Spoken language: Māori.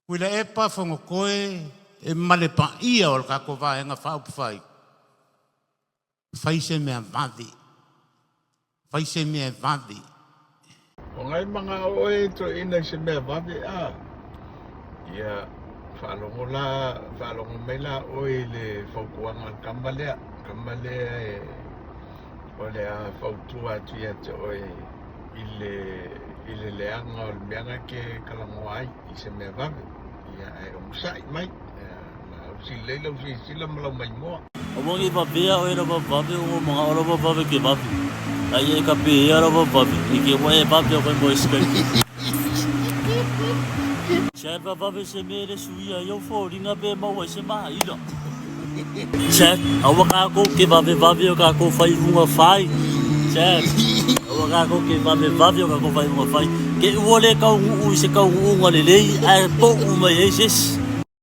Wila e pa fongo koe e male pa ia o le kako vaenga whau whai. Whai se mea vadi. Whai se mea vadi. O ngai mga oe to ina se mea vadi a. Ia whalongo mai la oe le whaukuanga kamalea. Kamalea e o le a whautua tia te oe i le leanga o le meanga ke kalango ai i se mea vadi. Ia e o musai mai. Si leila si sila malau mai moa. O mongi papea o era papape o mga ora papape ke pape. Ai e ka pe era papape i ke mo e pape o kai mo iskai. Chat papape se mere suia yo fo ringa pe mau se mai ilo. Chat awa ka ko ke pape o ka ko fai unga fai. Chat awa ka ko ke pape o ka ko fai unga fai. Ke uole ka u se ka u ngale lei ai po u mai eses.